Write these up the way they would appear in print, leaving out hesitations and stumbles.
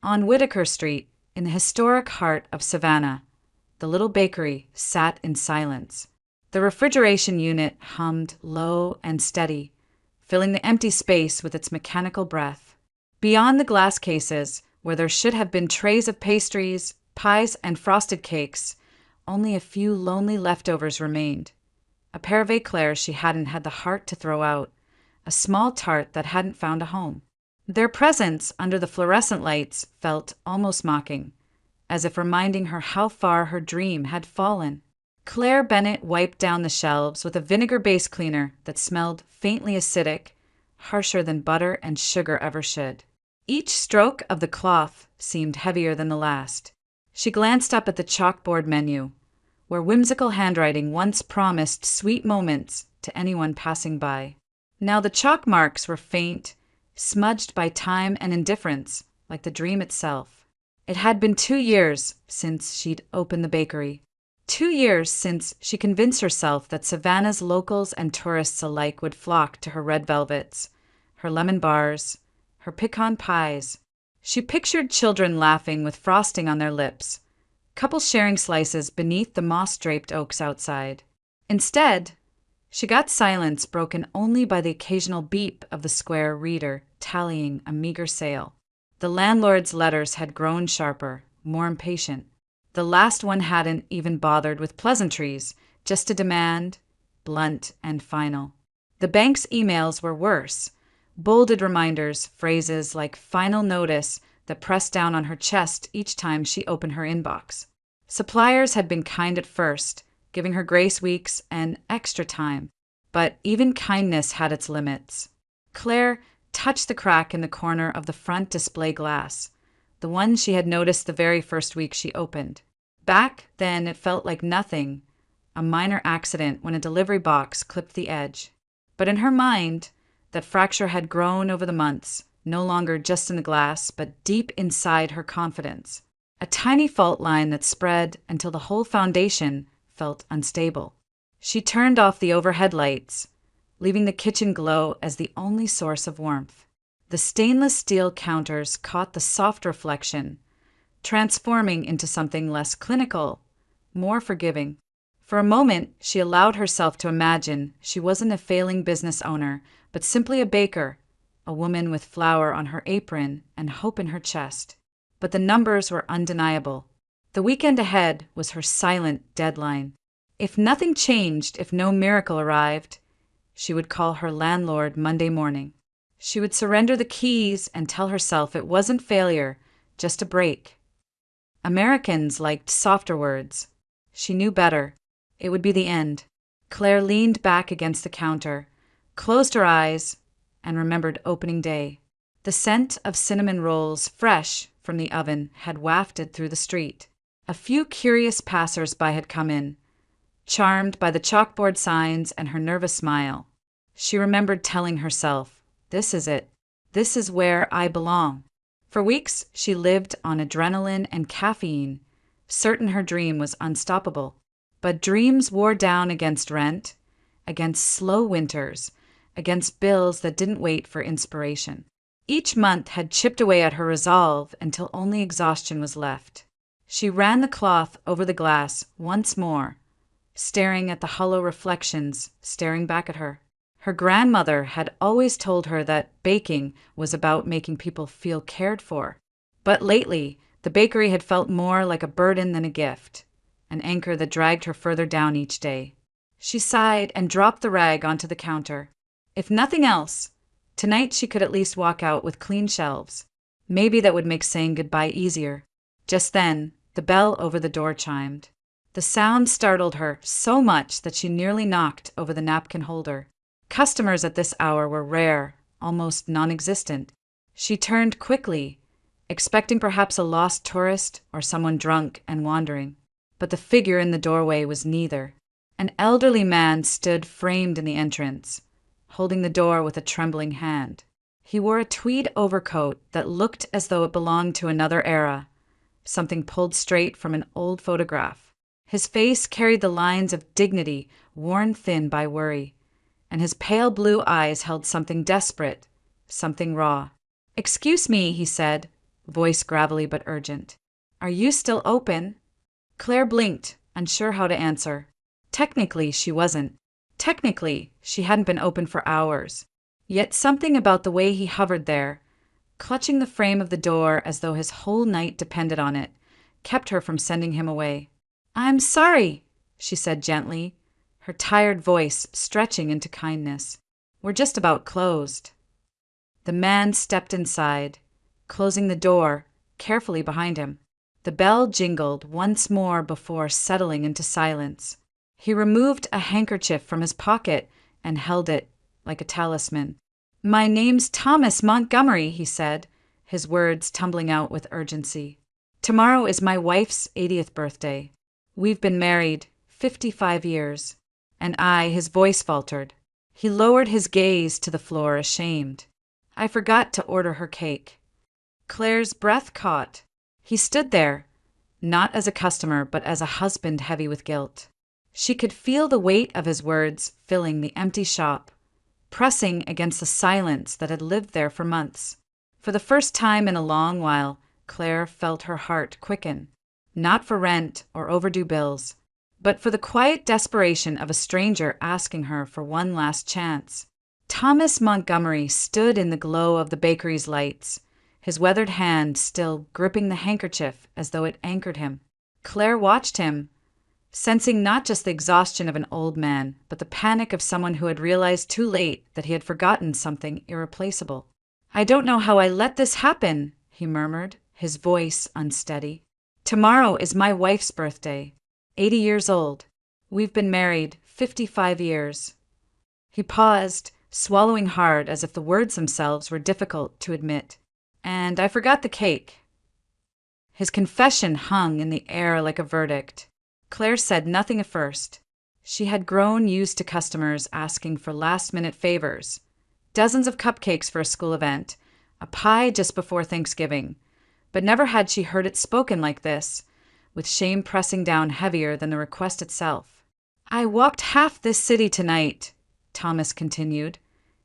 On Whitaker Street, in the historic heart of Savannah, the little bakery sat in silence. The refrigeration unit hummed low and steady, filling the empty space with its mechanical breath. Beyond the glass cases, where there should have been trays of pastries, pies, and frosted cakes, only a few lonely leftovers remained. A pair of eclairs she hadn't had the heart to throw out, a small tart that hadn't found a home. Their presence under the fluorescent lights felt almost mocking, as if reminding her how far her dream had fallen. Claire Bennett wiped down the shelves with a vinegar-based cleaner that smelled faintly acidic, harsher than butter and sugar ever should. Each stroke of the cloth seemed heavier than the last. She glanced up at the chalkboard menu, where whimsical handwriting once promised sweet moments to anyone passing by. Now the chalk marks were faint, smudged by time and indifference, like the dream itself. It had been 2 years since she'd opened the bakery. 2 years since she convinced herself that Savannah's locals and tourists alike would flock to her red velvets, her lemon bars, her pecan pies. She pictured children laughing with frosting on their lips, couples sharing slices beneath the moss-draped oaks outside. Instead, she got silence broken only by the occasional beep of the square reader tallying a meager sale. The landlord's letters had grown sharper, more impatient. The last one hadn't even bothered with pleasantries, just a demand, blunt and final. The bank's emails were worse, bolded reminders, phrases like final notice that pressed down on her chest each time she opened her inbox. Suppliers had been kind at first, giving her grace weeks and extra time, but even kindness had its limits. Claire touched the crack in the corner of the front display glass, the one she had noticed the very first week she opened. Back then, it felt like nothing, a minor accident when a delivery box clipped the edge. But in her mind, that fracture had grown over the months, no longer just in the glass, but deep inside her confidence. A tiny fault line that spread until the whole foundation felt unstable. She turned off the overhead lights, leaving the kitchen glow as the only source of warmth. The stainless steel counters caught the soft reflection, transforming into something less clinical, more forgiving. For a moment, she allowed herself to imagine she wasn't a failing business owner, but simply a baker, a woman with flour on her apron and hope in her chest. But the numbers were undeniable. The weekend ahead was her silent deadline. If nothing changed, if no miracle arrived, she would call her landlord Monday morning. She would surrender the keys and tell herself it wasn't failure, just a break. Americans liked softer words. She knew better. It would be the end. Claire leaned back against the counter, closed her eyes, and remembered opening day. The scent of cinnamon rolls, fresh from the oven, had wafted through the street. A few curious passers-by had come in, charmed by the chalkboard signs and her nervous smile. She remembered telling herself, "This is it. This is where I belong." For weeks, she lived on adrenaline and caffeine, certain her dream was unstoppable. But dreams wore down against rent, against slow winters, against bills that didn't wait for inspiration. Each month had chipped away at her resolve until only exhaustion was left. She ran the cloth over the glass once more, staring at the hollow reflections staring back at her. Her grandmother had always told her that baking was about making people feel cared for. But lately, the bakery had felt more like a burden than a gift, an anchor that dragged her further down each day. She sighed and dropped the rag onto the counter. If nothing else, tonight she could at least walk out with clean shelves. Maybe that would make saying goodbye easier. Just then, the bell over the door chimed. The sound startled her so much that she nearly knocked over the napkin holder. Customers at this hour were rare, almost non-existent. She turned quickly, expecting perhaps a lost tourist or someone drunk and wandering. But the figure in the doorway was neither. An elderly man stood framed in the entrance, holding the door with a trembling hand. He wore a tweed overcoat that looked as though it belonged to another era, something pulled straight from an old photograph. His face carried the lines of dignity worn thin by worry, and his pale blue eyes held something desperate, something raw. "Excuse me," he said, voice gravelly but urgent. "Are you still open?" Claire blinked, unsure how to answer. Technically, she wasn't. Technically, she hadn't been open for hours. Yet something about the way he hovered there, clutching the frame of the door as though his whole night depended on it, kept her from sending him away. "I'm sorry," she said gently, her tired voice stretching into kindness. "We're just about closed." The man stepped inside, closing the door carefully behind him. The bell jingled once more before settling into silence. He removed a handkerchief from his pocket and held it like a talisman. "My name's Thomas Montgomery," he said, his words tumbling out with urgency. "Tomorrow is my wife's 80th birthday. We've been married 55 years. And his voice faltered. He lowered his gaze to the floor, ashamed. "I forgot to order her cake." Claire's breath caught. He stood there, not as a customer, but as a husband heavy with guilt. She could feel the weight of his words filling the empty shop, pressing against the silence that had lived there for months. For the first time in a long while, Claire felt her heart quicken, not for rent or overdue bills, but for the quiet desperation of a stranger asking her for one last chance. Thomas Montgomery stood in the glow of the bakery's lights, his weathered hand still gripping the handkerchief as though it anchored him. Claire watched him, sensing not just the exhaustion of an old man, but the panic of someone who had realized too late that he had forgotten something irreplaceable. "I don't know how I let this happen," he murmured, his voice unsteady. "Tomorrow is my wife's birthday, 80 years old. We've been married 55 years. He paused, swallowing hard as if the words themselves were difficult to admit. "And I forgot the cake." His confession hung in the air like a verdict. Claire said nothing at first. She had grown used to customers asking for last-minute favors. Dozens of cupcakes for a school event, a pie just before Thanksgiving. But never had she heard it spoken like this, with shame pressing down heavier than the request itself. "I walked half this city tonight," Thomas continued,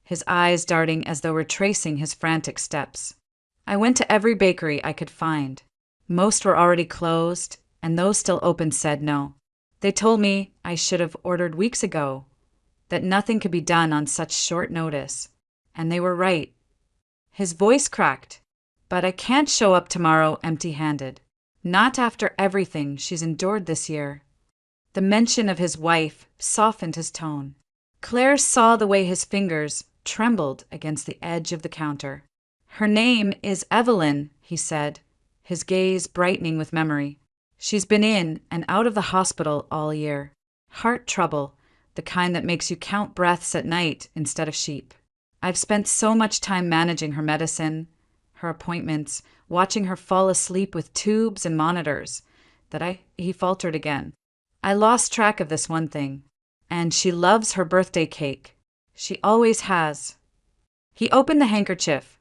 his eyes darting as though retracing his frantic steps. "I went to every bakery I could find. Most were already closed, and those still open said no. They told me I should have ordered weeks ago, that nothing could be done on such short notice. And they were right." His voice cracked. "But I can't show up tomorrow empty-handed. Not after everything she's endured this year." The mention of his wife softened his tone. Claire saw the way his fingers trembled against the edge of the counter. "Her name is Evelyn," he said, his gaze brightening with memory. "She's been in and out of the hospital all year. Heart trouble, the kind that makes you count breaths at night instead of sheep. I've spent so much time managing her medicine, her appointments, watching her fall asleep with tubes and monitors, he faltered again. I lost track of this one thing. And she loves her birthday cake. She always has." He opened the handkerchief,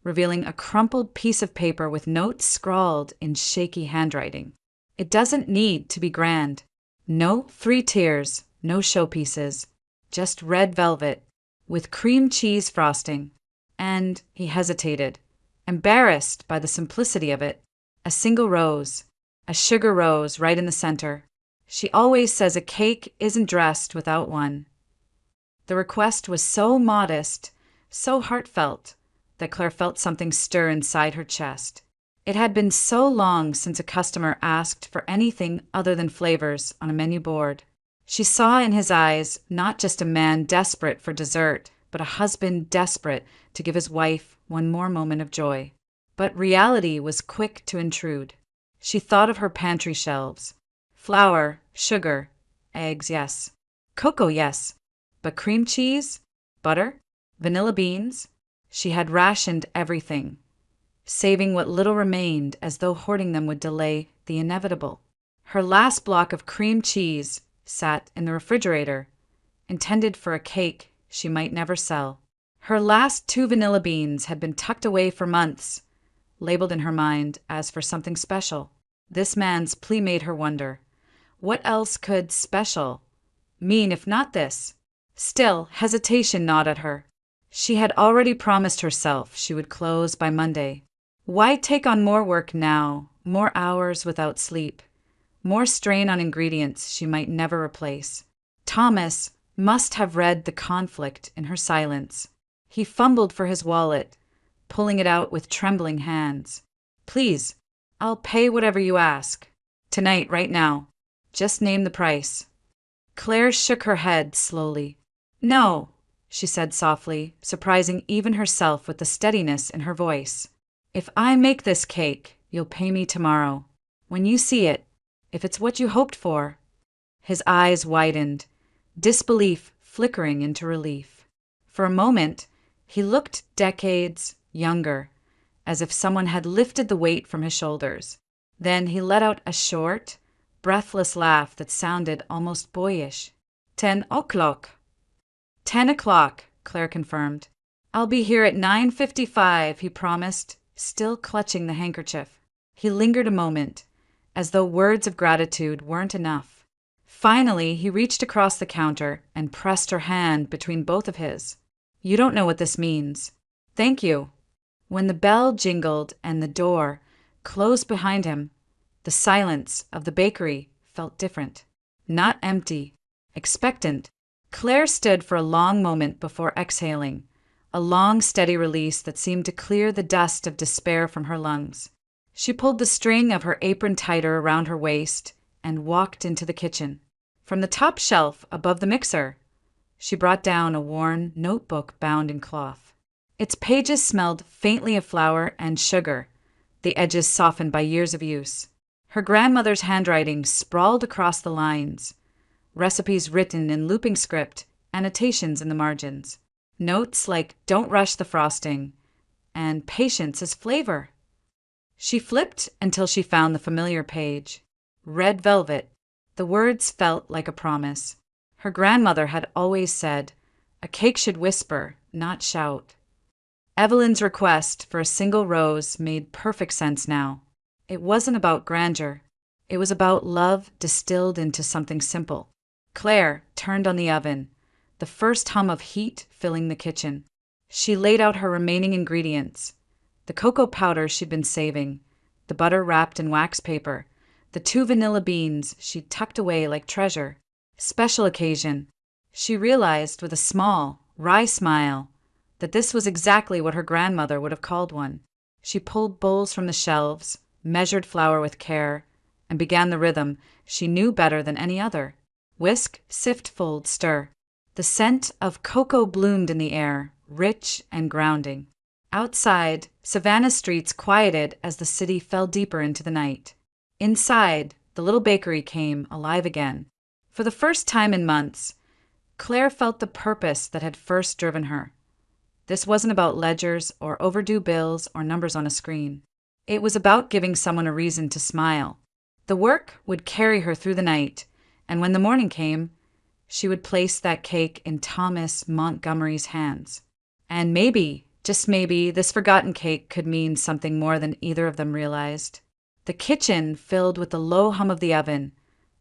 revealing a crumpled piece of paper with notes scrawled in shaky handwriting. "It doesn't need to be grand. No 3 tiers, no showpieces. Just red velvet, with cream cheese frosting." And he hesitated, embarrassed by the simplicity of it. A single rose, a sugar rose right in the center. She always says a cake isn't dressed without one. The request was so modest, so heartfelt, that Claire felt something stir inside her chest. It had been so long since a customer asked for anything other than flavors on a menu board. She saw in his eyes not just a man desperate for dessert, but a husband desperate to give his wife one more moment of joy. But reality was quick to intrude. She thought of her pantry shelves. Flour, sugar, eggs, yes. Cocoa, yes. But cream cheese, butter, vanilla beans? She had rationed everything, saving what little remained as though hoarding them would delay the inevitable. Her last block of cream cheese sat in the refrigerator, intended for a cake she might never sell. Her last 2 vanilla beans had been tucked away for months, labeled in her mind as for something special. This man's plea made her wonder, what else could special mean if not this? Still, hesitation gnawed at her. She had already promised herself she would close by Monday. Why take on more work now, more hours without sleep, more strain on ingredients she might never replace? Thomas must have read the conflict in her silence. He fumbled for his wallet, pulling it out with trembling hands. Please, I'll pay whatever you ask. Tonight, right now. Just name the price. Claire shook her head slowly. No, she said softly, surprising even herself with the steadiness in her voice. If I make this cake, you'll pay me tomorrow. When you see it, if it's what you hoped for. His eyes widened, disbelief flickering into relief. For a moment, he looked decades younger, as if someone had lifted the weight from his shoulders. Then he let out a short, breathless laugh that sounded almost boyish. 10 o'clock. 10 o'clock, Claire confirmed. I'll be here at 9:55, he promised, still clutching the handkerchief. He lingered a moment, as though words of gratitude weren't enough. Finally, he reached across the counter and pressed her hand between both of his. You don't know what this means. Thank you. When the bell jingled and the door closed behind him, the silence of the bakery felt different. Not empty, expectant. Claire stood for a long moment before exhaling, a long, steady release that seemed to clear the dust of despair from her lungs. She pulled the string of her apron tighter around her waist and walked into the kitchen. From the top shelf above the mixer, she brought down a worn notebook bound in cloth. Its pages smelled faintly of flour and sugar, the edges softened by years of use. Her grandmother's handwriting sprawled across the lines, recipes written in looping script, annotations in the margins. Notes like "Don't rush the frosting" and "Patience is flavor." She flipped until she found the familiar page. Red velvet. The words felt like a promise. Her grandmother had always said, "A cake should whisper, not shout." Evelyn's request for a single rose made perfect sense now. It wasn't about grandeur. It was about love distilled into something simple. Claire turned on the oven, the first hum of heat filling the kitchen. She laid out her remaining ingredients, the cocoa powder she'd been saving, the butter wrapped in wax paper, the 2 vanilla beans she'd tucked away like treasure. Special occasion. She realized with a small, wry smile that this was exactly what her grandmother would have called one. She pulled bowls from the shelves, measured flour with care, and began the rhythm she knew better than any other. Whisk, sift, fold, stir. The scent of cocoa bloomed in the air, rich and grounding. Outside, Savannah streets quieted as the city fell deeper into the night. Inside, the little bakery came alive again. For the first time in months, Claire felt the purpose that had first driven her. This wasn't about ledgers or overdue bills or numbers on a screen. It was about giving someone a reason to smile. The work would carry her through the night, and when the morning came, she would place that cake in Thomas Montgomery's hands. And maybe, just maybe, this forgotten cake could mean something more than either of them realized. The kitchen filled with the low hum of the oven,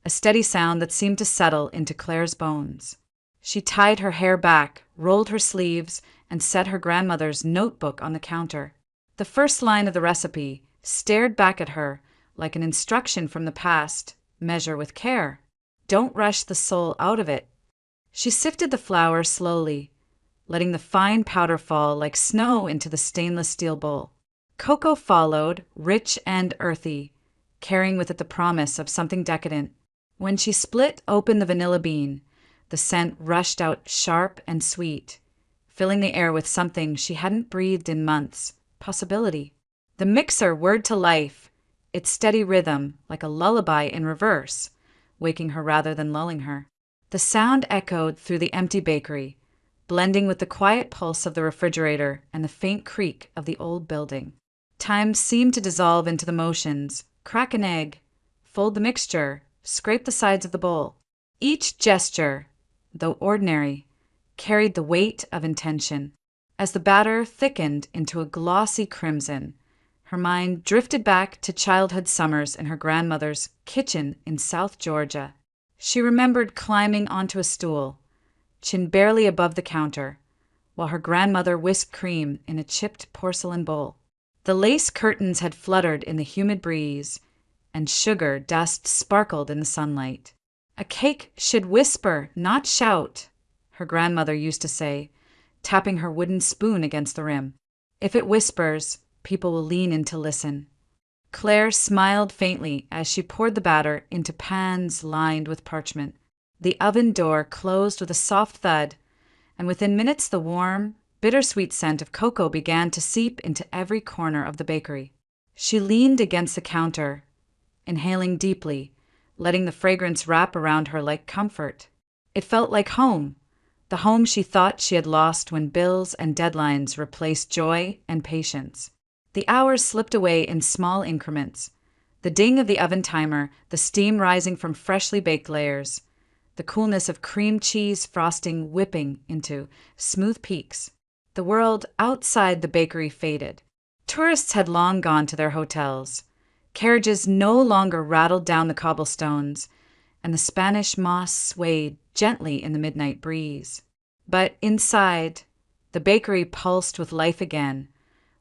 a steady sound that seemed to settle into Claire's bones. She tied her hair back, rolled her sleeves, and set her grandmother's notebook on the counter. The first line of the recipe stared back at her like an instruction from the past: measure with care. Don't rush the soul out of it. She sifted the flour slowly, letting the fine powder fall like snow into the stainless steel bowl. Cocoa followed, rich and earthy, carrying with it the promise of something decadent. When she split open the vanilla bean, the scent rushed out sharp and sweet, filling the air with something she hadn't breathed in months: possibility. The mixer whirred to life, its steady rhythm like a lullaby in reverse, waking her rather than lulling her. The sound echoed through the empty bakery, blending with the quiet pulse of the refrigerator and the faint creak of the old building. Time seemed to dissolve into the motions: crack an egg, fold the mixture, scrape the sides of the bowl. Each gesture, though ordinary, carried the weight of intention. As the batter thickened into a glossy crimson, her mind drifted back to childhood summers in her grandmother's kitchen in South Georgia. She remembered climbing onto a stool, chin barely above the counter, while her grandmother whisked cream in a chipped porcelain bowl. The lace curtains had fluttered in the humid breeze, and sugar dust sparkled in the sunlight. "A cake should whisper, not shout," her grandmother used to say, tapping her wooden spoon against the rim. "If it whispers, people will lean in to listen." Claire smiled faintly as she poured the batter into pans lined with parchment. The oven door closed with a soft thud, and within minutes the warm, bittersweet scent of cocoa began to seep into every corner of the bakery. She leaned against the counter, inhaling deeply, letting the fragrance wrap around her like comfort. It felt like home, the home she thought she had lost when bills and deadlines replaced joy and patience. The hours slipped away in small increments. The ding of the oven timer, the steam rising from freshly baked layers, the coolness of cream cheese frosting whipping into smooth peaks. The world outside the bakery faded. Tourists had long gone to their hotels. Carriages no longer rattled down the cobblestones, and the Spanish moss swayed gently in the midnight breeze. But inside, the bakery pulsed with life again,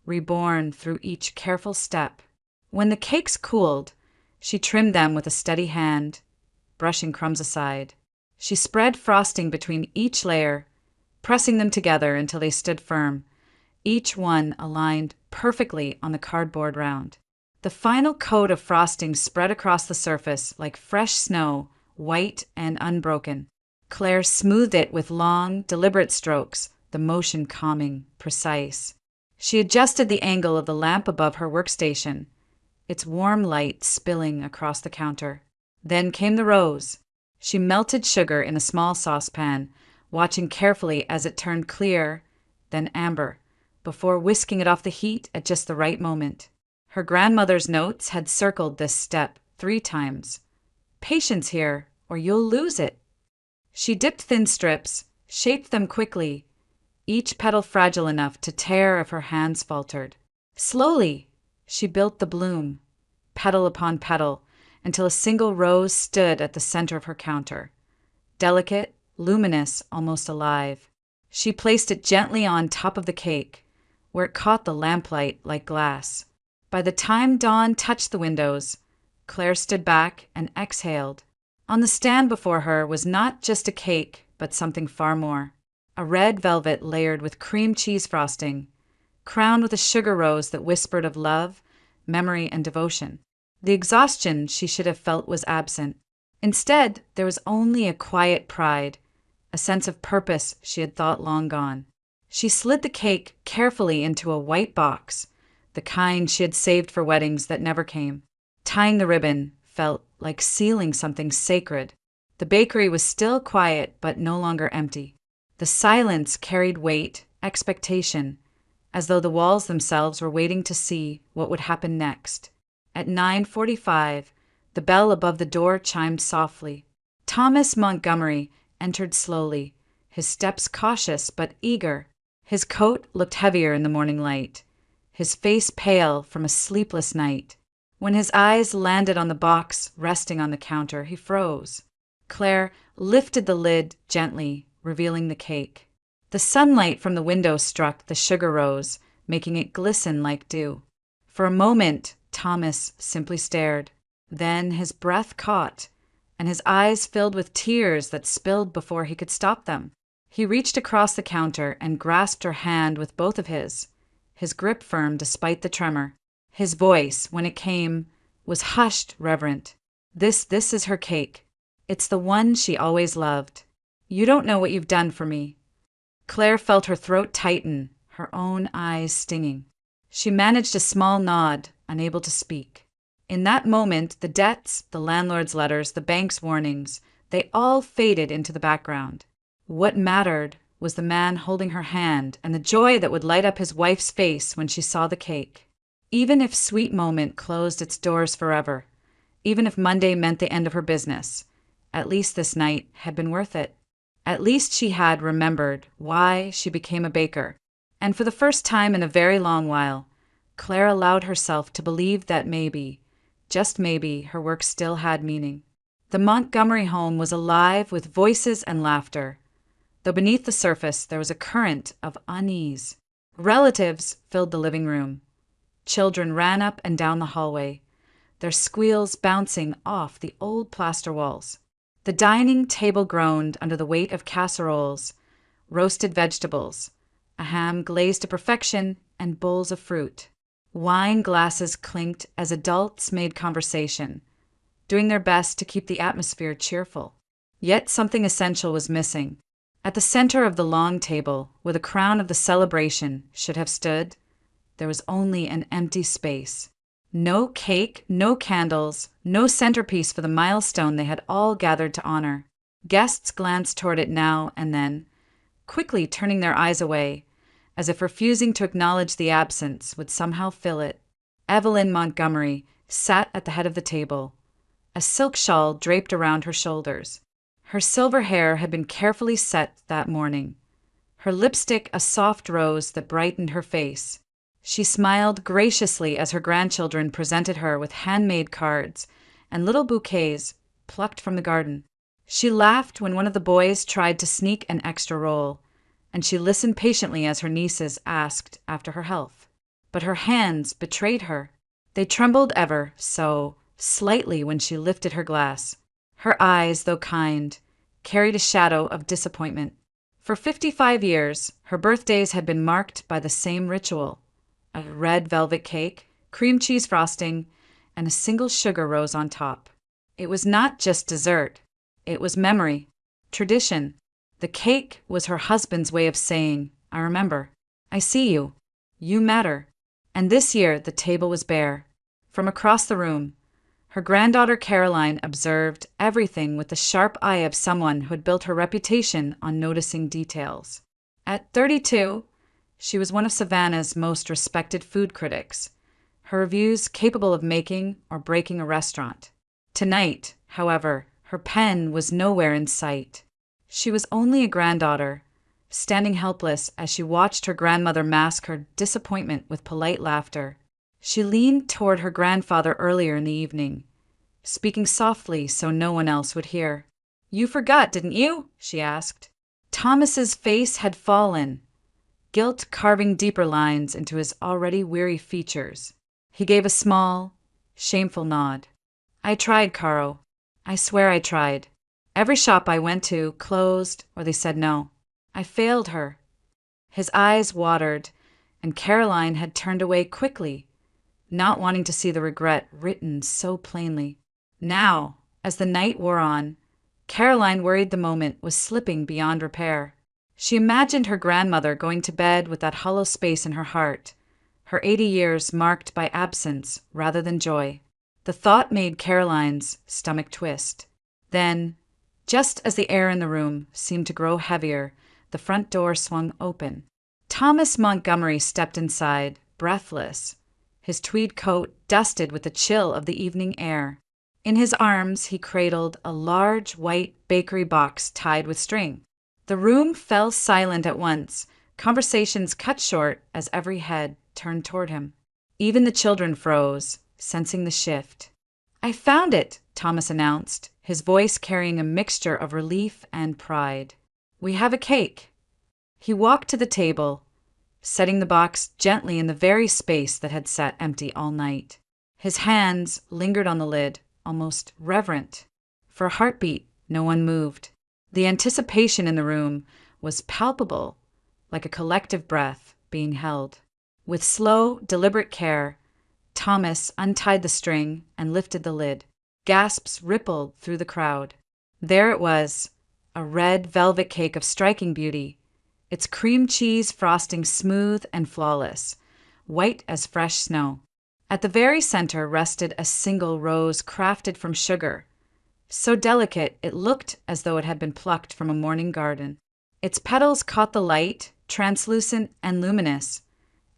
reborn through each careful step. When the cakes cooled, she trimmed them with a steady hand, brushing crumbs aside. She spread frosting between each layer, pressing them together until they stood firm, each one aligned perfectly on the cardboard round. The final coat of frosting spread across the surface like fresh snow, white and unbroken. Claire smoothed it with long, deliberate strokes, the motion calming, precise. She adjusted the angle of the lamp above her workstation, its warm light spilling across the counter. Then came the rose. She melted sugar in a small saucepan, watching carefully as it turned clear, then amber, before whisking it off the heat at just the right moment. Her grandmother's notes had circled this step 3 times. "Patience here, or you'll lose it." She dipped thin strips, shaped them quickly, each petal fragile enough to tear if her hands faltered. Slowly, she built the bloom, petal upon petal, until a single rose stood at the center of her counter. Delicate, luminous, almost alive. She placed it gently on top of the cake, where it caught the lamplight like glass. By the time dawn touched the windows, Claire stood back and exhaled. On the stand before her was not just a cake, but something far more. A red velvet layered with cream cheese frosting, crowned with a sugar rose that whispered of love, memory, and devotion. The exhaustion she should have felt was absent. Instead, there was only a quiet pride, a sense of purpose she had thought long gone. She slid the cake carefully into a white box, the kind she had saved for weddings that never came. Tying the ribbon felt like sealing something sacred. The bakery was still quiet, but no longer empty. The silence carried weight, expectation, as though the walls themselves were waiting to see what would happen next. At 9:45, the bell above the door chimed softly. Thomas Montgomery entered slowly, his steps cautious but eager. His coat looked heavier in the morning light, his face pale from a sleepless night. When his eyes landed on the box resting on the counter, he froze. Claire lifted the lid gently, revealing the cake. The sunlight from the window struck the sugar rose, making it glisten like dew. For a moment, Thomas simply stared. Then his breath caught, and his eyes filled with tears that spilled before he could stop them. He reached across the counter and grasped her hand with both of his grip firm despite the tremor. His voice, when it came, was hushed, reverent. This is her cake. It's the one she always loved. You don't know what you've done for me." Claire felt her throat tighten, her own eyes stinging. She managed a small nod, unable to speak. In that moment, the debts, the landlord's letters, the bank's warnings, they all faded into the background. What mattered was the man holding her hand and the joy that would light up his wife's face when she saw the cake. Even if Sweet Moment closed its doors forever, even if Monday meant the end of her business, at least this night had been worth it. At least she had remembered why she became a baker. And for the first time in a very long while, Claire allowed herself to believe that maybe, just maybe, her work still had meaning. The Montgomery home was alive with voices and laughter, though beneath the surface there was a current of unease. Relatives filled the living room. Children ran up and down the hallway, their squeals bouncing off the old plaster walls. The dining table groaned under the weight of casseroles, roasted vegetables, a ham glazed to perfection, and bowls of fruit. Wine glasses clinked as adults made conversation, doing their best to keep the atmosphere cheerful. Yet something essential was missing. At the center of the long table, where the crown of the celebration should have stood, there was only an empty space. No cake, no candles, no centerpiece for the milestone they had all gathered to honor. Guests glanced toward it now and then, quickly turning their eyes away, as if refusing to acknowledge the absence would somehow fill it. Evelyn Montgomery sat at the head of the table, a silk shawl draped around her shoulders. Her silver hair had been carefully set that morning, her lipstick a soft rose that brightened her face. She smiled graciously as her grandchildren presented her with handmade cards and little bouquets plucked from the garden. She laughed when one of the boys tried to sneak an extra roll, and she listened patiently as her nieces asked after her health. But her hands betrayed her. They trembled ever so slightly when she lifted her glass. Her eyes, though kind, carried a shadow of disappointment. For 55 years, her birthdays had been marked by the same ritual: a red velvet cake, cream cheese frosting, and a single sugar rose on top. It was not just dessert. It was memory, tradition. The cake was her husband's way of saying, "I remember. I see you. You matter." And this year the table was bare. From across the room, her granddaughter Caroline observed everything with the sharp eye of someone who had built her reputation on noticing details. At 32, she was one of Savannah's most respected food critics, her reviews capable of making or breaking a restaurant. Tonight, however, her pen was nowhere in sight. She was only a granddaughter, standing helpless as she watched her grandmother mask her disappointment with polite laughter. She leaned toward her grandfather earlier in the evening, speaking softly so no one else would hear. "You forgot, didn't you?" she asked. Thomas's face had fallen, guilt carving deeper lines into his already weary features. He gave a small, shameful nod. "I tried, Caro. I swear I tried. Every shop I went to closed or they said no. I failed her." His eyes watered, and Caroline had turned away quickly, not wanting to see the regret written so plainly. Now, as the night wore on, Caroline worried the moment was slipping beyond repair. She imagined her grandmother going to bed with that hollow space in her heart, her 80 years marked by absence rather than joy. The thought made Caroline's stomach twist. Then, just as the air in the room seemed to grow heavier, the front door swung open. Thomas Montgomery stepped inside, breathless, his tweed coat dusted with the chill of the evening air. In his arms, he cradled a large white bakery box tied with string. The room fell silent at once, conversations cut short as every head turned toward him. Even the children froze, sensing the shift. "I found it," Thomas announced, his voice carrying a mixture of relief and pride. "We have a cake." He walked to the table, setting the box gently in the very space that had sat empty all night. His hands lingered on the lid, almost reverent. For a heartbeat, no one moved. The anticipation in the room was palpable, like a collective breath being held. With slow, deliberate care, Thomas untied the string and lifted the lid. Gasps rippled through the crowd. There it was, a red velvet cake of striking beauty, its cream cheese frosting smooth and flawless, white as fresh snow. At the very center rested a single rose crafted from sugar, so delicate it looked as though it had been plucked from a morning garden. Its petals caught the light, translucent and luminous,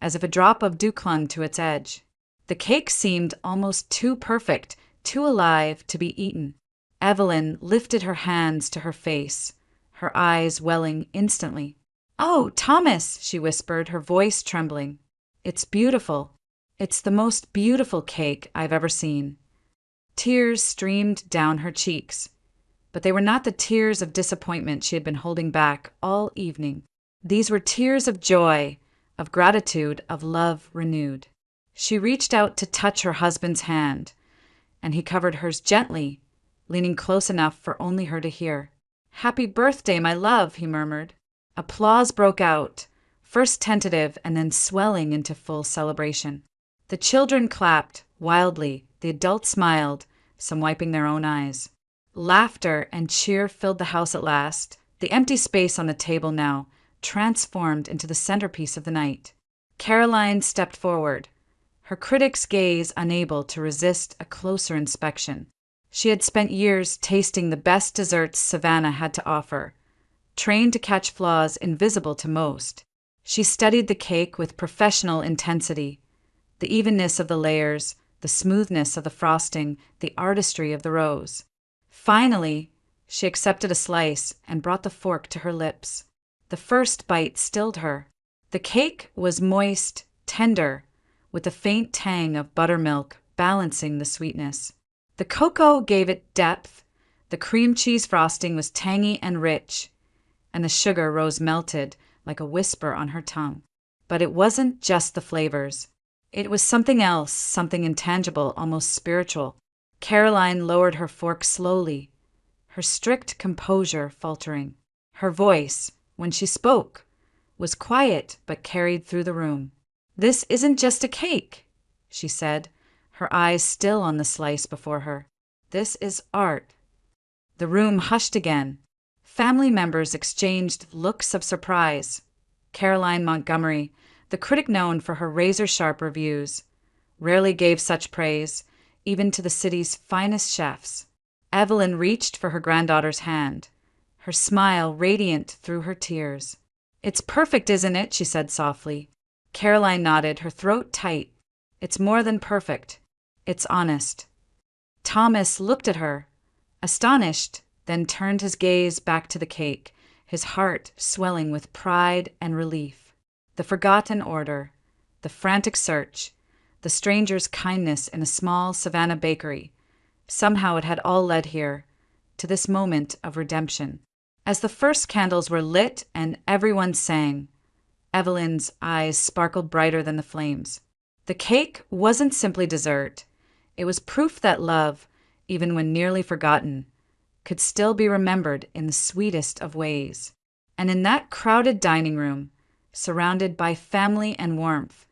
as if a drop of dew clung to its edge. The cake seemed almost too perfect, too alive to be eaten. Evelyn lifted her hands to her face, her eyes welling instantly. "Oh, Thomas," she whispered, her voice trembling. "It's beautiful. It's the most beautiful cake I've ever seen." Tears streamed down her cheeks, but they were not the tears of disappointment she had been holding back all evening. These were tears of joy, of gratitude, of love renewed. She reached out to touch her husband's hand, and he covered hers gently, leaning close enough for only her to hear. "Happy birthday, my love," he murmured. Applause broke out, first tentative and then swelling into full celebration. The children clapped wildly, the adults smiled, some wiping their own eyes. Laughter and cheer filled the house at last, the empty space on the table now transformed into the centerpiece of the night. Caroline stepped forward, her critic's gaze unable to resist a closer inspection. She had spent years tasting the best desserts Savannah had to offer, trained to catch flaws invisible to most. She studied the cake with professional intensity, the evenness of the layers, the smoothness of the frosting, the artistry of the rose. Finally, she accepted a slice and brought the fork to her lips. The first bite stilled her. The cake was moist, tender, with a faint tang of buttermilk balancing the sweetness. The cocoa gave it depth, the cream cheese frosting was tangy and rich, and the sugar rose melted like a whisper on her tongue. But it wasn't just the flavors. It was something else, something intangible, almost spiritual. Caroline lowered her fork slowly, her strict composure faltering. Her voice, when she spoke, was quiet but carried through the room. "This isn't just a cake," she said, her eyes still on the slice before her. "This is art." The room hushed again. Family members exchanged looks of surprise. Caroline Montgomery, the critic known for her razor-sharp reviews, rarely gave such praise, even to the city's finest chefs. Evelyn reached for her granddaughter's hand, her smile radiant through her tears. "It's perfect, isn't it?" she said softly. Caroline nodded, her throat tight. "It's more than perfect. It's honest." Thomas looked at her, astonished, then turned his gaze back to the cake, his heart swelling with pride and relief. The forgotten order, the frantic search, the stranger's kindness in a small Savannah bakery. Somehow it had all led here, to this moment of redemption. As the first candles were lit and everyone sang, Evelyn's eyes sparkled brighter than the flames. The cake wasn't simply dessert. It was proof that love, even when nearly forgotten, could still be remembered in the sweetest of ways. And in that crowded dining room, surrounded by family and warmth,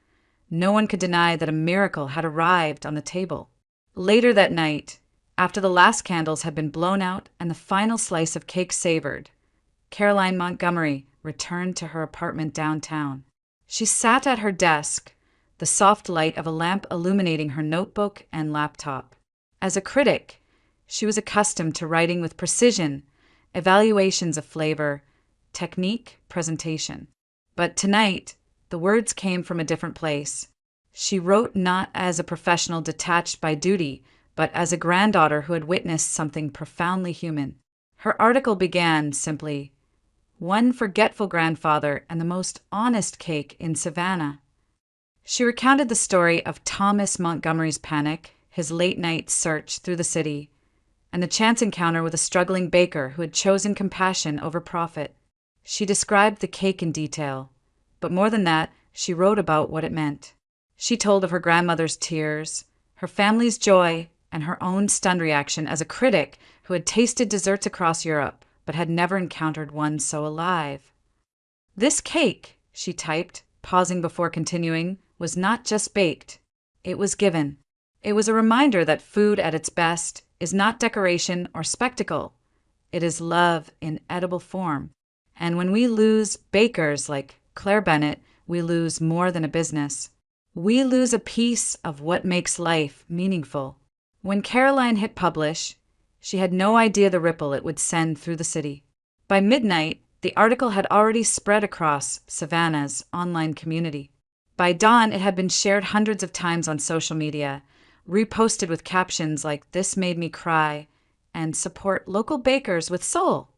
no one could deny that a miracle had arrived on the table. Later that night, after the last candles had been blown out and the final slice of cake savored, Caroline Montgomery returned to her apartment downtown. She sat at her desk, the soft light of a lamp illuminating her notebook and laptop. As a critic, she was accustomed to writing with precision, evaluations of flavor, technique, presentation. But tonight, the words came from a different place. She wrote not as a professional detached by duty, but as a granddaughter who had witnessed something profoundly human. Her article began simply, "One forgetful grandfather and the most honest cake in Savannah." She recounted the story of Thomas Montgomery's panic, his late-night search through the city, and the chance encounter with a struggling baker who had chosen compassion over profit. She described the cake in detail, but more than that, she wrote about what it meant. She told of her grandmother's tears, her family's joy, and her own stunned reaction as a critic who had tasted desserts across Europe, but had never encountered one so alive. "This cake," she typed, pausing before continuing, "was not just baked. It was given." It was a reminder that food at its best is not decoration or spectacle. It is love in edible form. And when we lose bakers like Claire Bennett, we lose more than a business. We lose a piece of what makes life meaningful. When Caroline hit publish, she had no idea the ripple it would send through the city. By midnight, the article had already spread across Savannah's online community. By dawn, it had been shared hundreds of times on social media, reposted with captions like "This made me cry" and "Support local bakers with soul."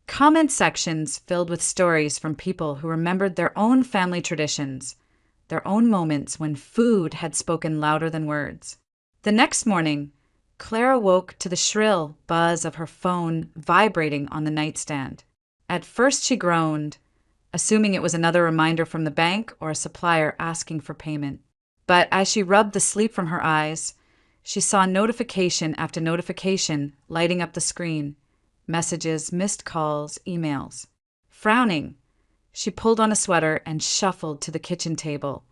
Comment sections filled with stories from people who remembered their own family traditions, their own moments when food had spoken louder than words. The next morning, Claire awoke to the shrill buzz of her phone vibrating on the nightstand. At first she groaned, assuming it was another reminder from the bank or a supplier asking for payment. But as she rubbed the sleep from her eyes, she saw notification after notification lighting up the screen. Messages, missed calls, emails. Frowning, she pulled on a sweater and shuffled to the kitchen table,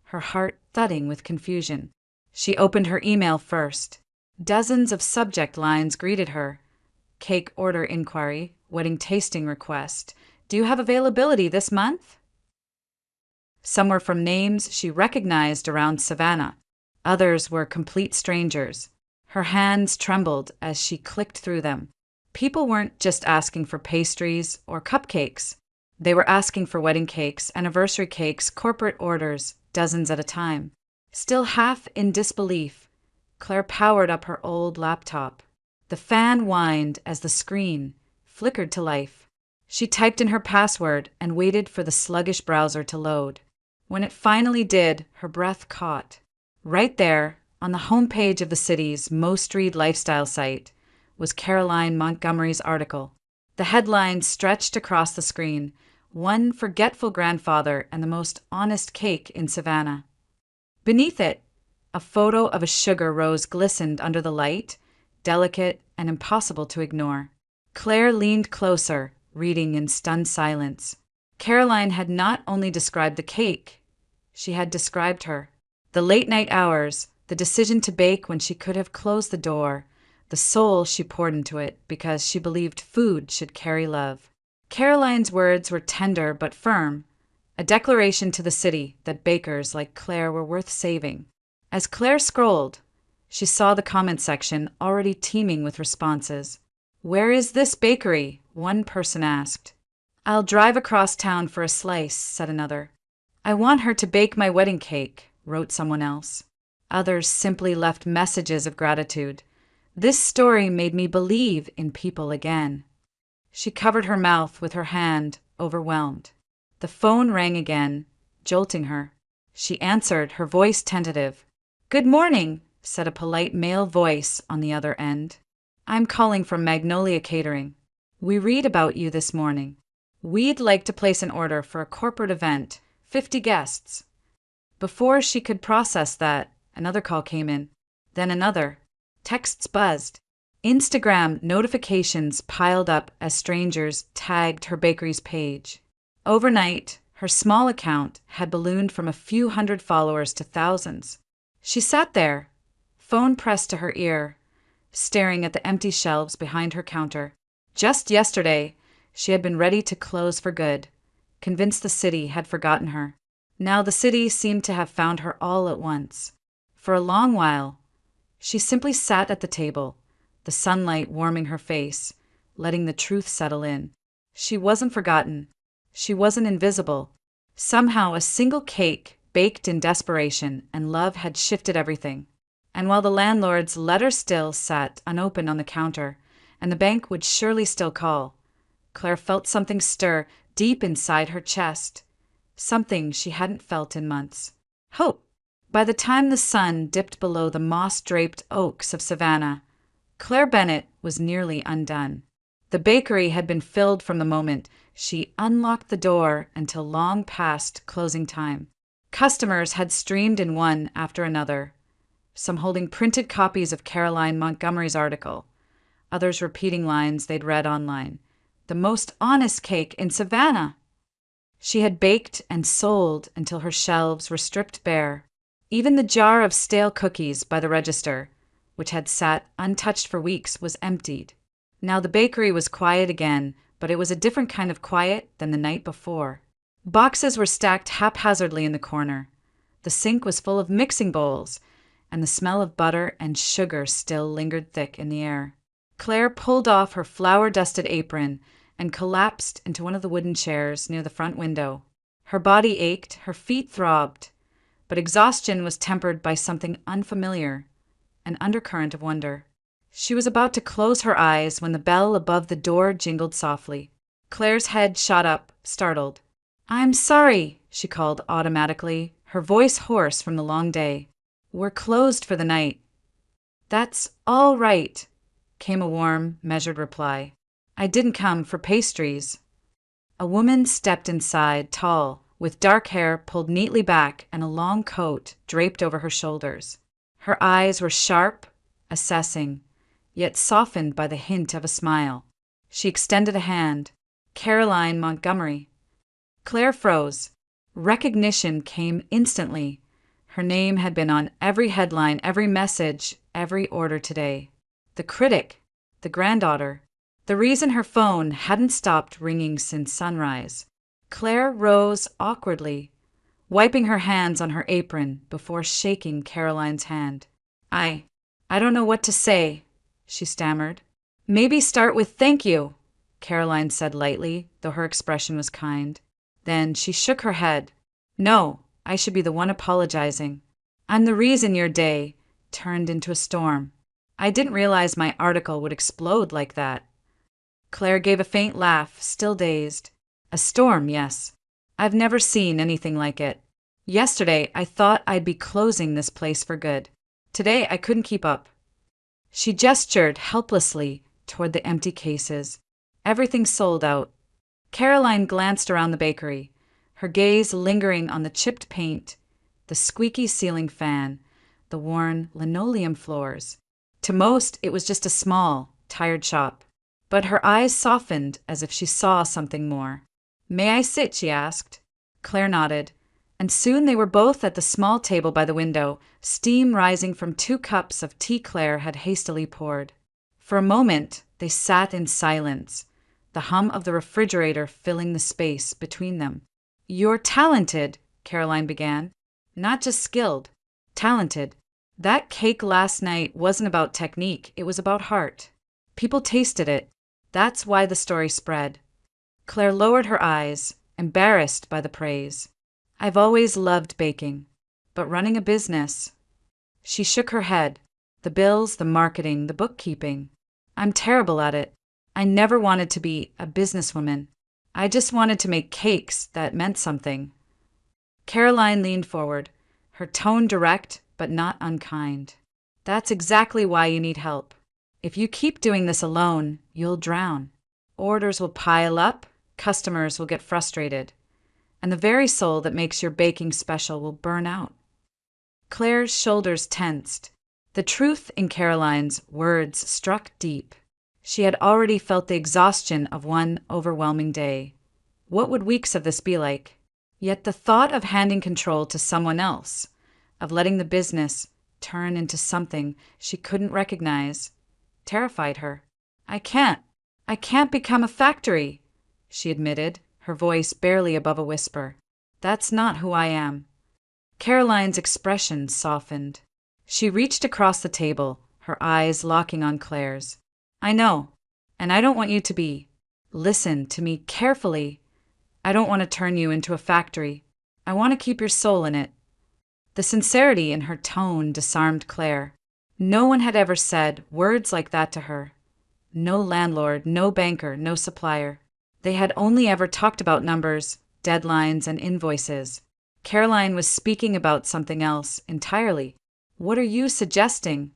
her heart thudding with confusion. She opened her email first. Dozens of subject lines greeted her. Cake order inquiry, wedding tasting request. Do you have availability this month? Some were from names she recognized around Savannah. Others were complete strangers. Her hands trembled as she clicked through them. People weren't just asking for pastries or cupcakes. They were asking for wedding cakes, anniversary cakes, corporate orders, dozens at a time. Still half in disbelief, Claire powered up her old laptop. The fan whined as the screen flickered to life. She typed in her password and waited for the sluggish browser to load. When it finally did, her breath caught. Right there, on the homepage of the city's most read lifestyle site, was Caroline Montgomery's article. The headline stretched across the screen, "One forgetful grandfather and the most honest cake in Savannah." Beneath it, a photo of a sugar rose glistened under the light, delicate and impossible to ignore. Claire leaned closer, reading in stunned silence. Caroline had not only described the cake, she had described her. The late-night hours, the decision to bake when she could have closed the door, the soul she poured into it because she believed food should carry love. Caroline's words were tender but firm, a declaration to the city that bakers like Claire were worth saving. As Claire scrolled, she saw the comment section already teeming with responses. "Where is this bakery?" one person asked. "I'll drive across town for a slice," said another. "I want her to bake my wedding cake," wrote someone else. Others simply left messages of gratitude. "This story made me believe in people again." She covered her mouth with her hand, overwhelmed. The phone rang again, jolting her. She answered, her voice tentative. "Good morning," said a polite male voice on the other end. "I'm calling from Magnolia Catering. We read about you this morning. We'd like to place an order for a corporate event, 50 guests." Before she could process that, another call came in, then another. Texts buzzed. Instagram notifications piled up as strangers tagged her bakery's page. Overnight, her small account had ballooned from a few hundred followers to thousands. She sat there, phone pressed to her ear, staring at the empty shelves behind her counter. Just yesterday, she had been ready to close for good, convinced the city had forgotten her. Now the city seemed to have found her all at once. For a long while, she simply sat at the table, the sunlight warming her face, letting the truth settle in. She wasn't forgotten. She wasn't invisible. Somehow a single cake, baked in desperation, and love had shifted everything. And while the landlord's letter still sat unopened on the counter, and the bank would surely still call, Claire felt something stir deep inside her chest, something she hadn't felt in months. Hope. By the time the sun dipped below the moss-draped oaks of Savannah, Claire Bennett was nearly undone. The bakery had been filled from the moment she unlocked the door until long past closing time. Customers had streamed in one after another, some holding printed copies of Caroline Montgomery's article, others repeating lines they'd read online. "The most honest cake in Savannah." She had baked and sold until her shelves were stripped bare. Even the jar of stale cookies by the register, which had sat untouched for weeks, was emptied. Now the bakery was quiet again, but it was a different kind of quiet than the night before. Boxes were stacked haphazardly in the corner. The sink was full of mixing bowls, and the smell of butter and sugar still lingered thick in the air. Claire pulled off her flour-dusted apron and collapsed into one of the wooden chairs near the front window. Her body ached, her feet throbbed, but exhaustion was tempered by something unfamiliar, an undercurrent of wonder. She was about to close her eyes when the bell above the door jingled softly. Claire's head shot up, startled. "I'm sorry," she called automatically, her voice hoarse from the long day. "We're closed for the night." "That's all right," came a warm, measured reply. "I didn't come for pastries." A woman stepped inside, tall, with dark hair pulled neatly back and a long coat draped over her shoulders. Her eyes were sharp, assessing, yet softened by the hint of a smile. She extended a hand. Caroline Montgomery. Claire froze. Recognition came instantly. Her name had been on every headline, every message, every order today. The critic, the granddaughter, the reason her phone hadn't stopped ringing since sunrise. Claire rose awkwardly, wiping her hands on her apron before shaking Caroline's hand. I don't know what to say, she stammered. Maybe start with thank you, Caroline said lightly, though her expression was kind. Then she shook her head. No, I should be the one apologizing. I'm the reason your day turned into a storm. I didn't realize my article would explode like that. Claire gave a faint laugh, still dazed. A storm, yes. I've never seen anything like it. Yesterday, I thought I'd be closing this place for good. Today, I couldn't keep up. She gestured helplessly toward the empty cases. Everything sold out. Caroline glanced around the bakery, her gaze lingering on the chipped paint, the squeaky ceiling fan, the worn linoleum floors. To most, it was just a small, tired shop. But her eyes softened as if she saw something more. May I sit? She asked. Claire nodded, and soon they were both at the small table by the window, steam rising from 2 cups of tea Claire had hastily poured. For a moment, they sat in silence, the hum of the refrigerator filling the space between them. You're talented, Caroline began. Not just skilled, talented. That cake last night wasn't about technique, it was about heart. People tasted it. That's why the story spread. Claire lowered her eyes, embarrassed by the praise. I've always loved baking, but running a business. She shook her head. The bills, the marketing, the bookkeeping. I'm terrible at it. I never wanted to be a businesswoman. I just wanted to make cakes that meant something. Caroline leaned forward, her tone direct but not unkind. That's exactly why you need help. If you keep doing this alone, you'll drown. Orders will pile up, customers will get frustrated, and the very soul that makes your baking special will burn out. Claire's shoulders tensed. The truth in Caroline's words struck deep. She had already felt the exhaustion of one overwhelming day. What would weeks of this be like? Yet the thought of handing control to someone else, of letting the business turn into something she couldn't recognize, terrified her. I can't become a factory, she admitted, her voice barely above a whisper. That's not who I am. Caroline's expression softened. She reached across the table, her eyes locking on Claire's. I know, and I don't want you to be. Listen to me carefully. I don't want to turn you into a factory. I want to keep your soul in it. The sincerity in her tone disarmed Claire. No one had ever said words like that to her. No landlord, no banker, no supplier. They had only ever talked about numbers, deadlines, and invoices. Caroline was speaking about something else entirely. What are you suggesting?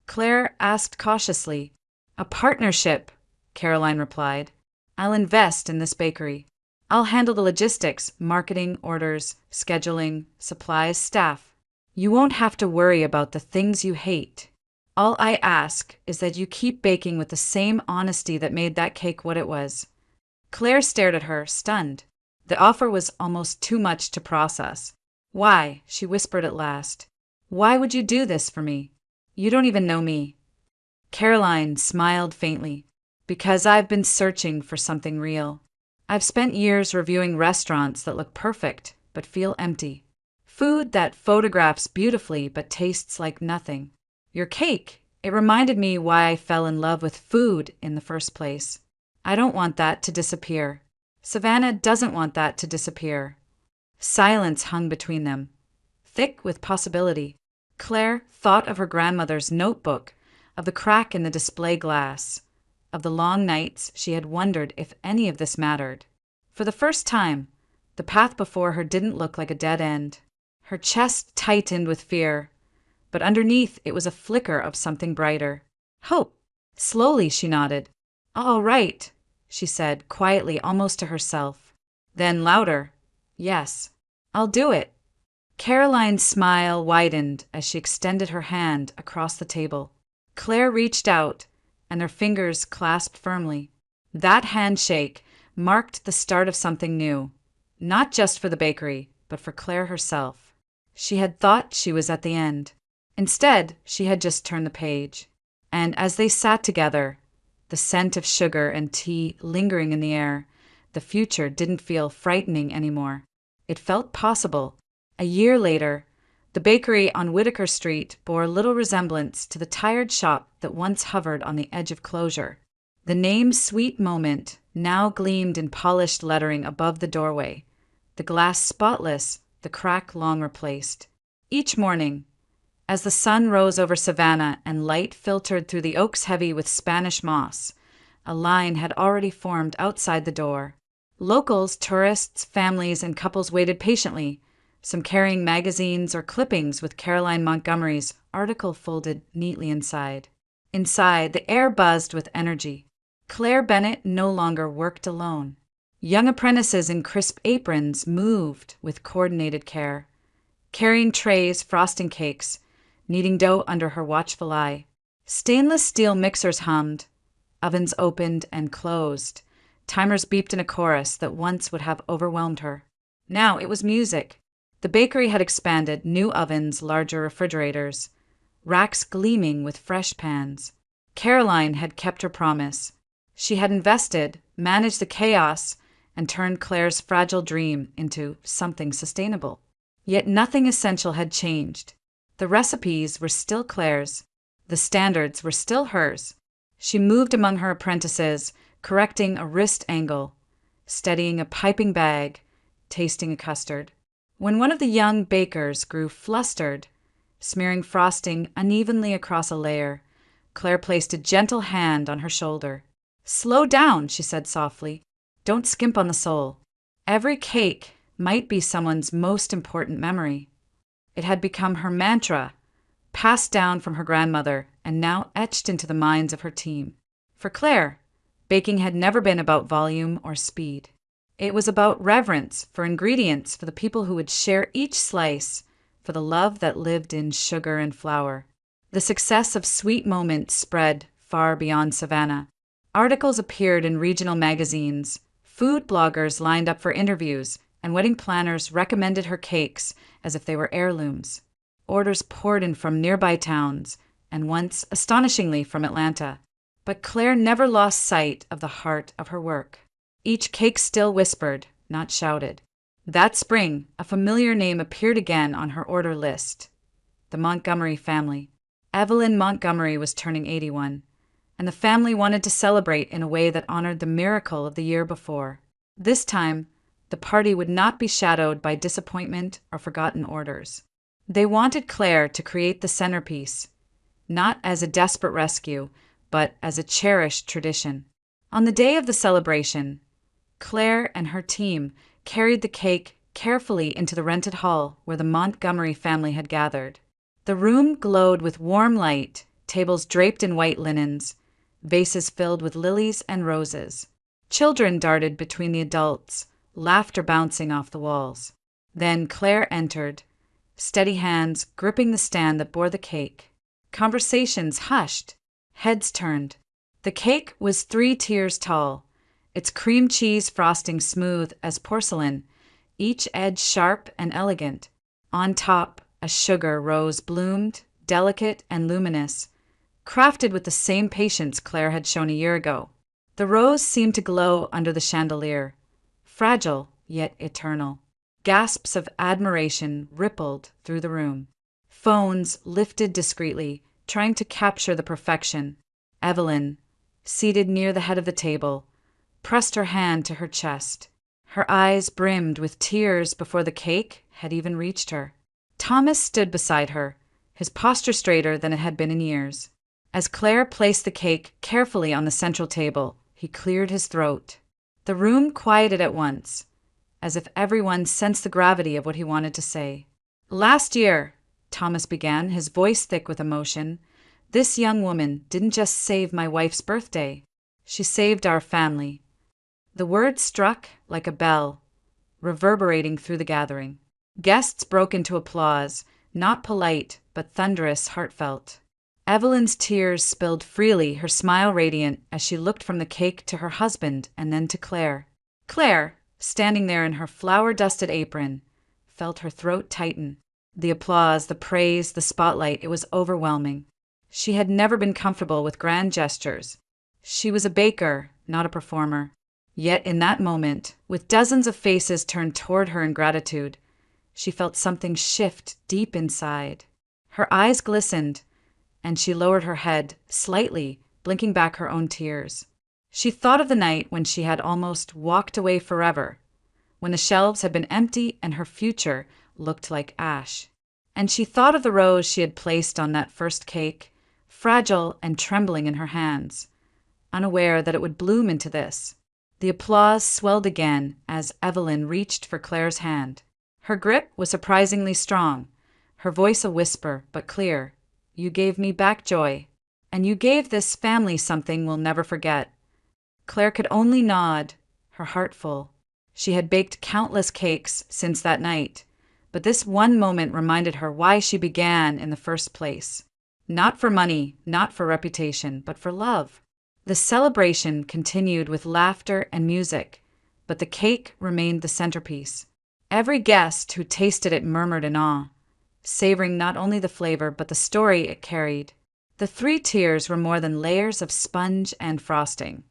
Claire asked cautiously. A partnership, Caroline replied. I'll invest in this bakery. I'll handle the logistics, marketing, orders, scheduling, supplies, staff. You won't have to worry about the things you hate. All I ask is that you keep baking with the same honesty that made that cake what it was. Claire stared at her, stunned. The offer was almost too much to process. Why? She whispered at last. Why would you do this for me? You don't even know me. Caroline smiled faintly. Because I've been searching for something real. I've spent years reviewing restaurants that look perfect but feel empty. Food that photographs beautifully but tastes like nothing. Your cake, it reminded me why I fell in love with food in the first place. I don't want that to disappear. Savannah doesn't want that to disappear. Silence hung between them, thick with possibility. Claire thought of her grandmother's notebook, of the crack in the display glass, of the long nights she had wondered if any of this mattered. For the first time, the path before her didn't look like a dead end. Her chest tightened with fear, but underneath it was a flicker of something brighter. Hope. Slowly she nodded. All right, she said, quietly, almost to herself. Then louder. Yes, I'll do it. Caroline's smile widened as she extended her hand across the table. Claire reached out, and their fingers clasped firmly. That handshake marked the start of something new, not just for the bakery, but for Claire herself. She had thought she was at the end. Instead, she had just turned the page. And as they sat together, the scent of sugar and tea lingering in the air, the future didn't feel frightening anymore. It felt possible. A year later, the bakery on Whitaker Street bore little resemblance to the tired shop that once hovered on the edge of closure. The name Sweet Moment now gleamed in polished lettering above the doorway, the glass spotless, the crack long replaced. Each morning, as the sun rose over Savannah and light filtered through the oaks heavy with Spanish moss, a line had already formed outside the door. Locals, tourists, families, and couples waited patiently, some carrying magazines or clippings with Caroline Montgomery's article folded neatly inside. Inside, the air buzzed with energy. Claire Bennett no longer worked alone. Young apprentices in crisp aprons moved with coordinated care, carrying trays, frosting cakes, kneading dough under her watchful eye. Stainless steel mixers hummed, ovens opened and closed, timers beeped in a chorus that once would have overwhelmed her. Now it was music. The bakery had expanded, new ovens, larger refrigerators, racks gleaming with fresh pans. Caroline had kept her promise. She had invested, managed the chaos, and turned Claire's fragile dream into something sustainable. Yet nothing essential had changed. The recipes were still Claire's. The standards were still hers. She moved among her apprentices, correcting a wrist angle, steadying a piping bag, tasting a custard. When one of the young bakers grew flustered, smearing frosting unevenly across a layer, Claire placed a gentle hand on her shoulder. "Slow down," she said softly. "Don't skimp on the soul. Every cake might be someone's most important memory." It had become her mantra, passed down from her grandmother and now etched into the minds of her team. For Claire, baking had never been about volume or speed. It was about reverence for ingredients, for the people who would share each slice, for the love that lived in sugar and flour. The success of Sweet Moment spread far beyond Savannah. Articles appeared in regional magazines, food bloggers lined up for interviews, and wedding planners recommended her cakes as if they were heirlooms. Orders poured in from nearby towns, and once, astonishingly, from Atlanta. But Claire never lost sight of the heart of her work. Each cake still whispered, not shouted. That spring, a familiar name appeared again on her order list. The Montgomery family. Evelyn Montgomery was turning 81, and the family wanted to celebrate in a way that honored the miracle of the year before. This time, the party would not be shadowed by disappointment or forgotten orders. They wanted Claire to create the centerpiece, not as a desperate rescue, but as a cherished tradition. On the day of the celebration, Claire and her team carried the cake carefully into the rented hall where the Montgomery family had gathered. The room glowed with warm light, tables draped in white linens, vases filled with lilies and roses. Children darted between the adults, laughter bouncing off the walls. Then Claire entered, steady hands gripping the stand that bore the cake. Conversations hushed, heads turned. The cake was 3 tiers tall, its cream cheese frosting smooth as porcelain, each edge sharp and elegant. On top, a sugar rose bloomed, delicate and luminous, crafted with the same patience Claire had shown a year ago. The rose seemed to glow under the chandelier, fragile yet eternal. Gasps of admiration rippled through the room. Phones lifted discreetly, trying to capture the perfection. Evelyn, seated near the head of the table, pressed her hand to her chest. Her eyes brimmed with tears before the cake had even reached her. Thomas stood beside her, his posture straighter than it had been in years. As Claire placed the cake carefully on the central table, he cleared his throat. The room quieted at once, as if everyone sensed the gravity of what he wanted to say. "Last year," Thomas began, his voice thick with emotion, "this young woman didn't just save my wife's birthday. She saved our family." The word struck like a bell, reverberating through the gathering. Guests broke into applause, not polite, but thunderous, heartfelt. Evelyn's tears spilled freely, her smile radiant, as she looked from the cake to her husband and then to Claire. Claire, standing there in her flour-dusted apron, felt her throat tighten. The applause, the praise, the spotlight, it was overwhelming. She had never been comfortable with grand gestures. She was a baker, not a performer. Yet in that moment, with dozens of faces turned toward her in gratitude, she felt something shift deep inside. Her eyes glistened, and she lowered her head slightly, blinking back her own tears. She thought of the night when she had almost walked away forever, when the shelves had been empty and her future looked like ash. And she thought of the rose she had placed on that first cake, fragile and trembling in her hands, unaware that it would bloom into this. The applause swelled again as Evelyn reached for Claire's hand. Her grip was surprisingly strong, her voice a whisper, but clear. You gave me back joy, and you gave this family something we'll never forget. Claire could only nod, her heart full. She had baked countless cakes since that night, but this one moment reminded her why she began in the first place. Not for money, not for reputation, but for love. The celebration continued with laughter and music, but the cake remained the centerpiece. Every guest who tasted it murmured in awe, savoring not only the flavor but the story it carried. The 3 tiers were more than layers of sponge and frosting.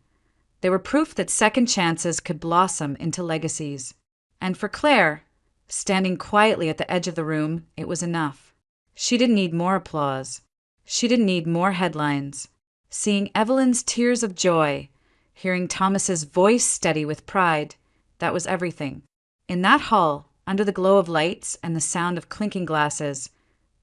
They were proof that second chances could blossom into legacies. And for Claire, standing quietly at the edge of the room, it was enough. She didn't need more applause. She didn't need more headlines. Seeing Evelyn's tears of joy, hearing Thomas's voice steady with pride, that was everything. In that hall, under the glow of lights and the sound of clinking glasses,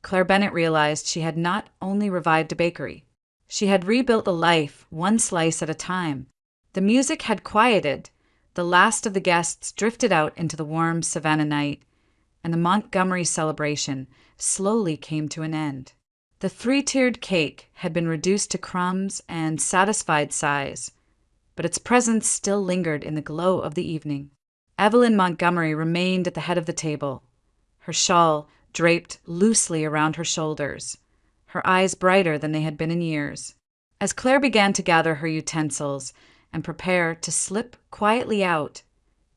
Claire Bennett realized she had not only revived a bakery. She had rebuilt a life, one slice at a time. The music had quieted, the last of the guests drifted out into the warm Savannah night, and the Montgomery celebration slowly came to an end. The 3-tiered cake had been reduced to crumbs and satisfied sighs, but its presence still lingered in the glow of the evening. Evelyn Montgomery remained at the head of the table, her shawl draped loosely around her shoulders, her eyes brighter than they had been in years. As Claire began to gather her utensils and prepare to slip quietly out,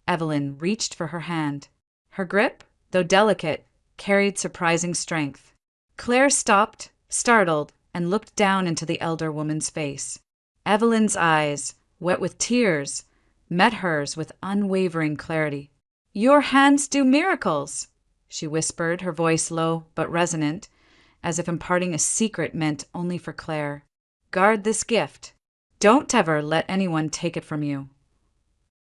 Evelyn reached for her hand. Her grip, though delicate, carried surprising strength. Claire stopped, startled, and looked down into the elder woman's face. Evelyn's eyes, wet with tears, met hers with unwavering clarity. "Your hands do miracles," she whispered, her voice low but resonant, as if imparting a secret meant only for Claire. "Guard this gift. Don't ever let anyone take it from you."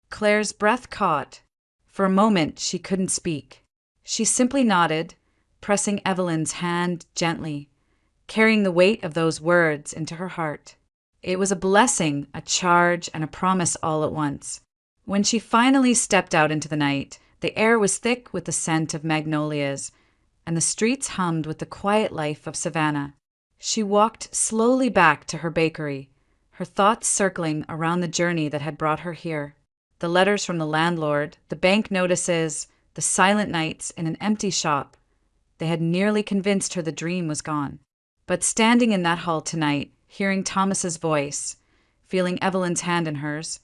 Claire's breath caught. For a moment, she couldn't speak. She simply nodded, pressing Evelyn's hand gently, carrying the weight of those words into her heart. It was a blessing, a charge, and a promise all at once. When she finally stepped out into the night, the air was thick with the scent of magnolias, and the streets hummed with the quiet life of Savannah. She walked slowly back to her bakery, her thoughts circling around the journey that had brought her here. The letters from the landlord, the bank notices, the silent nights in an empty shop, they had nearly convinced her the dream was gone. But standing in that hall tonight, hearing Thomas's voice, feeling Evelyn's hand in hers,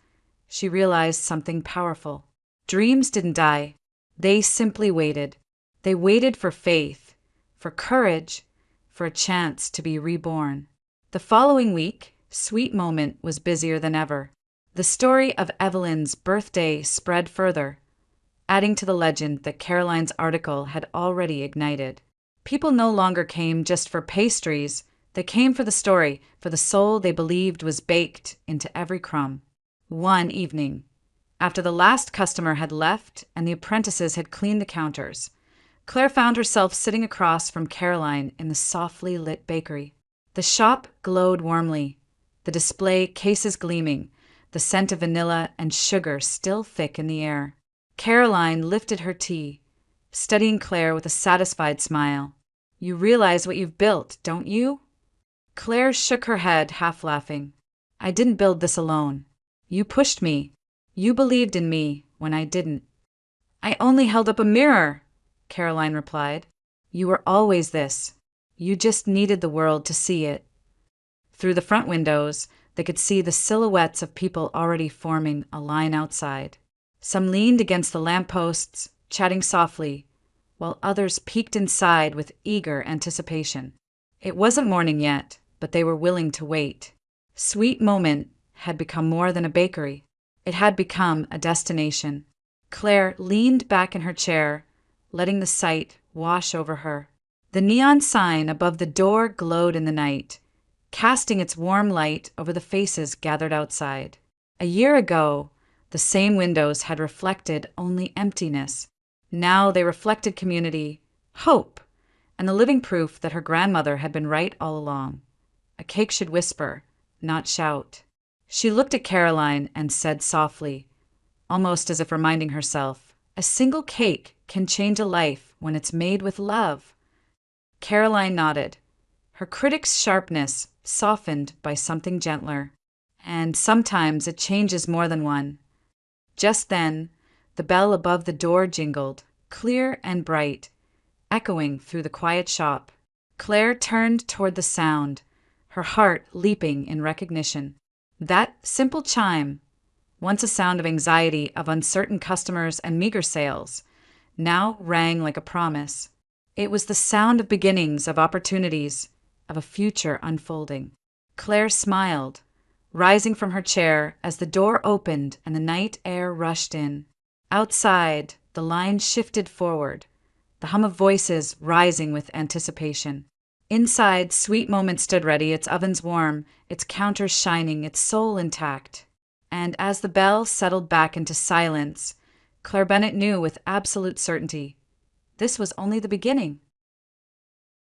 she realized something powerful. Dreams didn't die. They simply waited. They waited for faith, for courage, for a chance to be reborn. The following week, Sweet Moment was busier than ever. The story of Evelyn's birthday spread further, adding to the legend that Caroline's article had already ignited. People no longer came just for pastries. They came for the story, for the soul they believed was baked into every crumb. One evening, after the last customer had left and the apprentices had cleaned the counters, Claire found herself sitting across from Caroline in the softly lit bakery. The shop glowed warmly, the display cases gleaming, the scent of vanilla and sugar still thick in the air. Caroline lifted her tea, studying Claire with a satisfied smile. "You realize what you've built, don't you?" Claire shook her head, half laughing. "I didn't build this alone. You pushed me. You believed in me when I didn't." I only held up a mirror, Caroline replied. You were always this. You just needed the world to see it. Through the front windows, they could see the silhouettes of people already forming a line outside. Some leaned against the lampposts, chatting softly, while others peeked inside with eager anticipation. It wasn't morning yet, but they were willing to wait. Sweet Moment had become more than a bakery. It had become a destination. Claire leaned back in her chair, letting the sight wash over her. The neon sign above the door glowed in the night, casting its warm light over the faces gathered outside. A year ago, the same windows had reflected only emptiness. Now they reflected community, hope, and the living proof that her grandmother had been right all along. A cake should whisper, not shout. She looked at Caroline and said softly, almost as if reminding herself, a single cake can change a life when it's made with love. Caroline nodded, her critic's sharpness softened by something gentler. And sometimes it changes more than one. Just then, the bell above the door jingled, clear and bright, echoing through the quiet shop. Claire turned toward the sound, her heart leaping in recognition. That simple chime, once a sound of anxiety of uncertain customers and meager sales, now rang like a promise. It was the sound of beginnings, of opportunities, of a future unfolding. Claire smiled, rising from her chair as the door opened and the night air rushed in. Outside, the line shifted forward, the hum of voices rising with anticipation. Inside, Sweet Moment stood ready, its ovens warm, its counters shining, its soul intact. And as the bell settled back into silence, Claire Bennett knew with absolute certainty this was only the beginning.